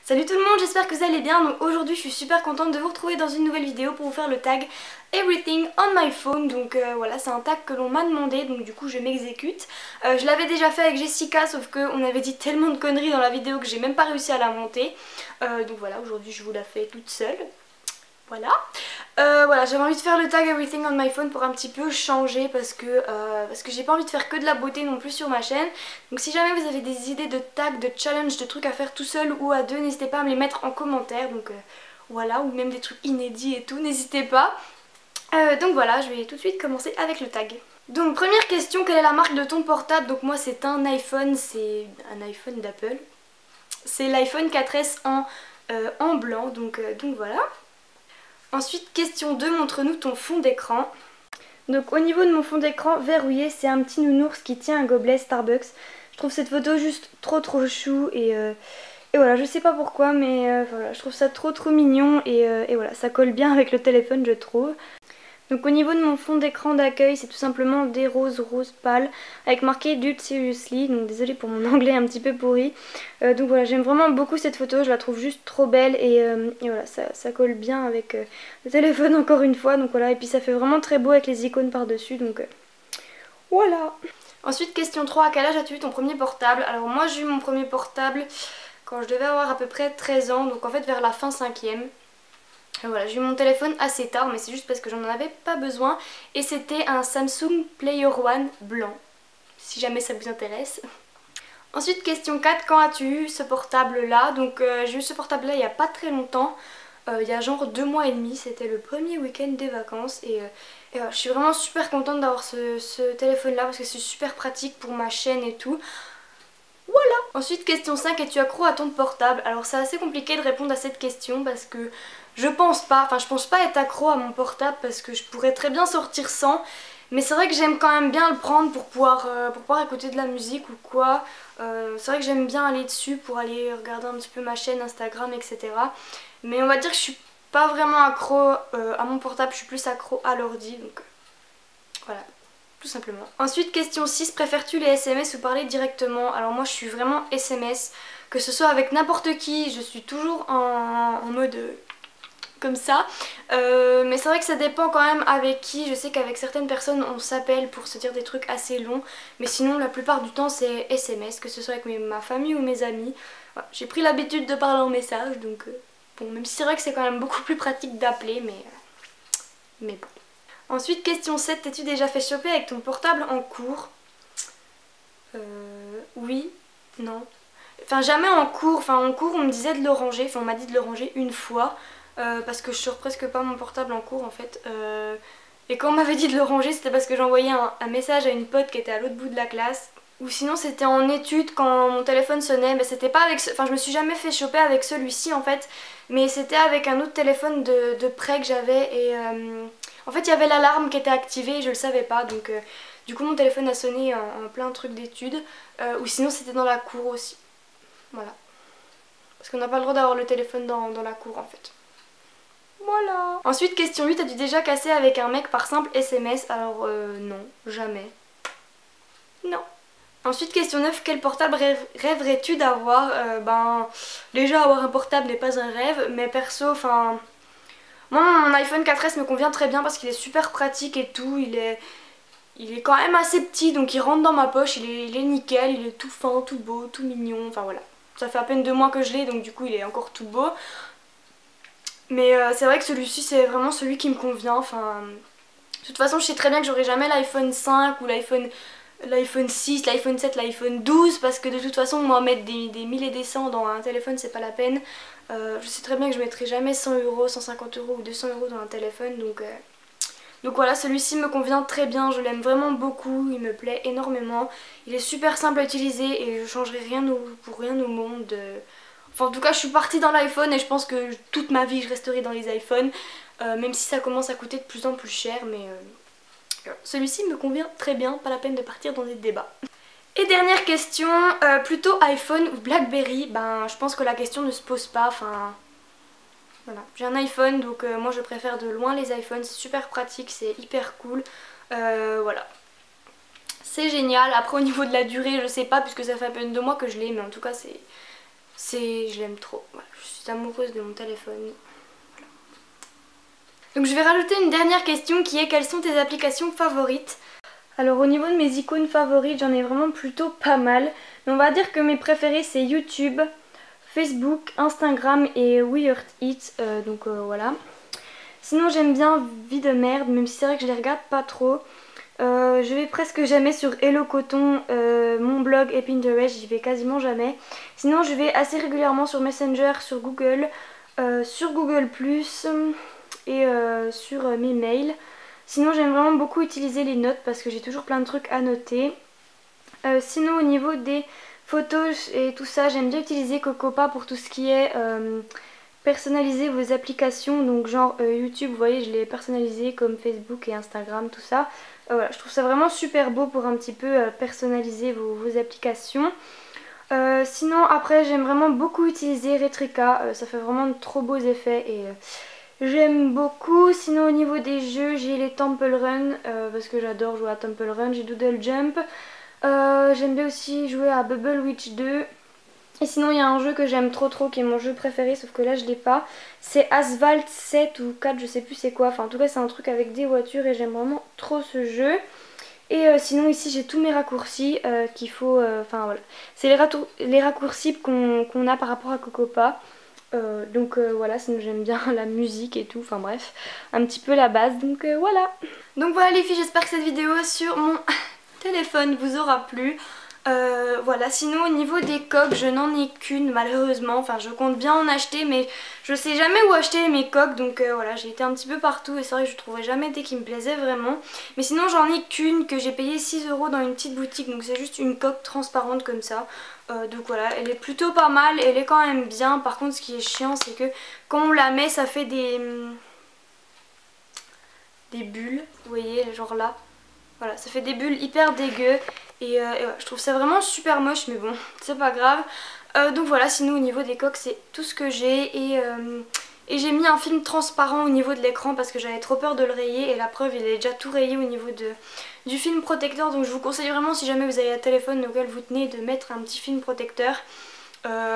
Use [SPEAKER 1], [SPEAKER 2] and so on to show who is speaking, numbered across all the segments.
[SPEAKER 1] Salut tout le monde, j'espère que vous allez bien. Donc aujourd'hui je suis super contente de vous retrouver dans une nouvelle vidéo pour vous faire le tag Everything on my phone. Donc voilà, c'est un tag que l'on m'a demandé, donc du coup je m'exécute. Je l'avais déjà fait avec Jessica, sauf qu'on avait dit tellement de conneries dans la vidéo que j'ai même pas réussi à la monter. Donc voilà, aujourd'hui je vous la fais toute seule. Voilà. Voilà, j'avais envie de faire le tag Everything on my phone pour un petit peu changer parce que j'ai pas envie de faire que de la beauté non plus sur ma chaîne. Donc si jamais vous avez des idées de tag, de challenge, de trucs à faire tout seul ou à deux, n'hésitez pas à me les mettre en commentaire. Donc voilà, ou même des trucs inédits et tout, n'hésitez pas. Donc voilà, je vais tout de suite commencer avec le tag. Donc première question, quelle est la marque de ton portable? Donc moi c'est un iPhone, c'est un iPhone d'Apple. C'est l'iPhone 4S en blanc, donc voilà. Ensuite, question 2, montre-nous ton fond d'écran. Donc au niveau de mon fond d'écran verrouillé, c'est un petit nounours qui tient un gobelet Starbucks. Je trouve cette photo juste trop chou et voilà, je sais pas pourquoi, mais voilà, je trouve ça trop mignon et voilà, ça colle bien avec le téléphone je trouve. Donc au niveau de mon fond d'écran d'accueil, c'est tout simplement des roses pâles avec marqué Dude Seriously, donc désolée pour mon anglais un petit peu pourri. Donc voilà, j'aime vraiment beaucoup cette photo, je la trouve juste trop belle et voilà, ça colle bien avec le téléphone encore une fois, donc voilà, et puis ça fait vraiment très beau avec les icônes par dessus, donc voilà. Ensuite question 3, à quel âge as-tu eu ton premier portable? Alors moi j'ai eu mon premier portable quand je devais avoir à peu près 13 ans, donc en fait vers la fin 5e. Voilà, j'ai eu mon téléphone assez tard, mais c'est juste parce que j'en avais pas besoin. Et c'était un Samsung Player One blanc, si jamais ça vous intéresse. Ensuite, question 4, quand as-tu eu ce portable-là? Donc j'ai eu ce portable-là il y a pas très longtemps, il y a genre 2 mois et demi, c'était le premier week-end des vacances. Et voilà, je suis vraiment super contente d'avoir ce téléphone-là parce que c'est super pratique pour ma chaîne et tout. Voilà. Ensuite question 5, es-tu accro à ton portable? Alors c'est assez compliqué de répondre à cette question parce que je pense pas être accro à mon portable parce que je pourrais très bien sortir sans. Mais c'est vrai que j'aime quand même bien le prendre pour pouvoir écouter de la musique ou quoi. C'est vrai que j'aime bien aller dessus pour aller regarder un petit peu ma chaîne Instagram, etc. Mais on va dire que je suis pas vraiment accro à mon portable, je suis plus accro à l'ordi, donc voilà. Tout simplement. Ensuite question 6, préfères-tu les SMS ou parler directement? Alors moi je suis vraiment SMS, que ce soit avec n'importe qui, je suis toujours en mode comme ça. Mais c'est vrai que ça dépend quand même avec qui. Je sais qu'avec certaines personnes on s'appelle pour se dire des trucs assez longs, mais sinon la plupart du temps c'est SMS, que ce soit avec ma famille ou mes amis. Voilà. J'ai pris l'habitude de parler en message, donc bon, même si c'est vrai que c'est quand même beaucoup plus pratique d'appeler, mais bon. Ensuite question 7, t'es-tu déjà fait choper avec ton portable en cours? Oui, non. Enfin jamais en cours, en cours on me disait de le ranger, on m'a dit de le ranger une fois, parce que je sors presque pas mon portable en cours en fait. Et quand on m'avait dit de le ranger, c'était parce que j'envoyais un message à une pote qui était à l'autre bout de la classe. Ou sinon c'était en études quand mon téléphone sonnait, mais c'était pas avec je me suis jamais fait choper avec celui-ci en fait, mais c'était avec un autre téléphone de prêt que j'avais et en fait il y avait l'alarme qui était activée et je le savais pas, donc du coup mon téléphone a sonné en plein truc d'études, ou sinon c'était dans la cour aussi, voilà. Parce qu'on n'a pas le droit d'avoir le téléphone dans la cour en fait. Voilà. Ensuite question 8, as-tu déjà cassé avec un mec par simple SMS? Alors non, jamais. Non. Ensuite question 9, quel portable rêverais-tu d'avoir? Déjà avoir un portable n'est pas un rêve, mais perso, moi mon iPhone 4S me convient très bien parce qu'il est super pratique et tout, il est quand même assez petit, donc il rentre dans ma poche, il est nickel, il est tout fin, tout beau, tout mignon, enfin voilà. Ça fait à peine 2 mois que je l'ai, donc du coup il est encore tout beau. Mais c'est vrai que celui-ci c'est vraiment celui qui me convient, de toute façon je sais très bien que j'aurai jamais l'iPhone 5 ou l'iPhone 6, l'iPhone 7, l'iPhone 12 parce que de toute façon moi mettre des 1000 et des 100 dans un téléphone c'est pas la peine. Je sais très bien que je mettrai jamais 100 €, 150 € ou 200 € dans un téléphone, donc voilà, celui-ci me convient très bien, je l'aime vraiment beaucoup, il me plaît énormément. Il est super simple à utiliser et je changerai rien pour rien au monde. Enfin en tout cas je suis partie dans l'iPhone et je pense que toute ma vie je resterai dans les iPhones, même si ça commence à coûter de plus en plus cher, mais celui-ci me convient très bien, pas la peine de partir dans des débats. Et dernière question, plutôt iPhone ou Blackberry? Je pense que la question ne se pose pas, voilà. J'ai un iPhone, donc moi je préfère de loin les iPhones, c'est super pratique, c'est hyper cool, voilà. C'est génial. Après au niveau de la durée je sais pas puisque ça fait à peine 2 mois que je l'ai, mais en tout cas je l'aime trop. Voilà, je suis amoureuse de mon téléphone. Voilà. Donc je vais rajouter une dernière question qui est quelles sont tes applications favorites? Alors au niveau de mes icônes favorites, j'en ai vraiment plutôt pas mal. Mais on va dire que mes préférés c'est YouTube, Facebook, Instagram et Weird It. Voilà. Sinon j'aime bien Vie de merde, même si c'est vrai que je les regarde pas trop. Je vais presque jamais sur Hello Coton, mon blog et Pinterest, j'y vais quasiment jamais. Sinon je vais assez régulièrement sur Messenger, sur Google Plus et sur mes mails. Sinon j'aime vraiment beaucoup utiliser les notes parce que j'ai toujours plein de trucs à noter. Sinon au niveau des photos et tout ça, j'aime bien utiliser Cocopa pour tout ce qui est personnaliser vos applications. Donc genre YouTube, vous voyez je l'ai personnalisé comme Facebook et Instagram, tout ça. Voilà, je trouve ça vraiment super beau pour un petit peu personnaliser vos applications. Sinon après j'aime vraiment beaucoup utiliser Retrika, ça fait vraiment de trop beaux effets et j'aime beaucoup. Sinon au niveau des jeux j'ai les Temple Run parce que j'adore jouer à Temple Run, j'ai Doodle Jump, j'aime bien aussi jouer à Bubble Witch 2. Et sinon il y a un jeu que j'aime trop qui est mon jeu préféré sauf que là je l'ai pas, c'est Asphalt 7 ou 4, je sais plus c'est quoi, enfin en tout cas c'est un truc avec des voitures et j'aime vraiment trop ce jeu. Et sinon ici j'ai tous mes raccourcis qu'il faut, enfin voilà, c'est les raccourcis qu'on a par rapport à Cocopa. Voilà, sinon j'aime bien la musique et tout, enfin bref, un petit peu la base, donc voilà. Donc voilà les filles, j'espère que cette vidéo sur mon téléphone vous aura plu. Voilà, sinon au niveau des coques je n'en ai qu'une malheureusement, enfin je compte bien en acheter mais je sais jamais où acheter mes coques, donc voilà, j'ai été un petit peu partout et c'est vrai que je trouvais jamais des qui me plaisaient vraiment. Mais sinon j'en ai qu'une que j'ai payé 6 € dans une petite boutique, donc c'est juste une coque transparente comme ça. Donc voilà, elle est plutôt pas mal, elle est quand même bien. Par contre ce qui est chiant c'est que quand on la met ça fait des bulles, vous voyez genre là. Voilà, ça fait des bulles hyper dégueu et ouais, je trouve ça vraiment super moche mais bon, c'est pas grave. Donc voilà, sinon au niveau des coques c'est tout ce que j'ai et j'ai mis un film transparent au niveau de l'écran parce que j'avais trop peur de le rayer et la preuve il est déjà tout rayé au niveau du film protecteur. Donc je vous conseille vraiment si jamais vous avez un téléphone auquel vous tenez de mettre un petit film protecteur.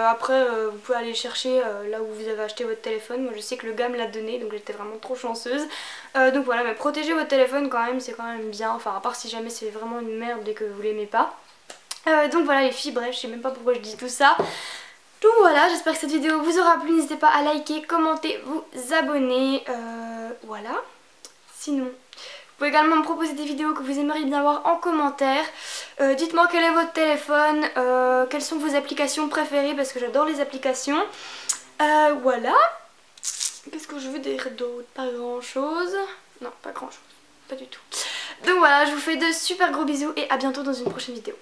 [SPEAKER 1] Après vous pouvez aller chercher là où vous avez acheté votre téléphone. Moi je sais que le gars me l'a donné donc j'étais vraiment trop chanceuse. Donc voilà, mais protégez votre téléphone quand même, c'est quand même bien. Enfin à part si jamais c'est vraiment une merde et que vous l'aimez pas. Donc voilà les filles, bref je sais même pas pourquoi je dis tout ça. Donc voilà, j'espère que cette vidéo vous aura plu. N'hésitez pas à liker, commenter, vous abonner. Voilà. Sinon, vous pouvez également me proposer des vidéos que vous aimeriez bien voir en commentaire. Dites-moi quel est votre téléphone, quelles sont vos applications préférées parce que j'adore les applications. Voilà. Qu'est-ce que je veux dire d'autre? Pas grand chose. Non, pas grand chose. Pas du tout. Donc voilà, je vous fais de super gros bisous et à bientôt dans une prochaine vidéo.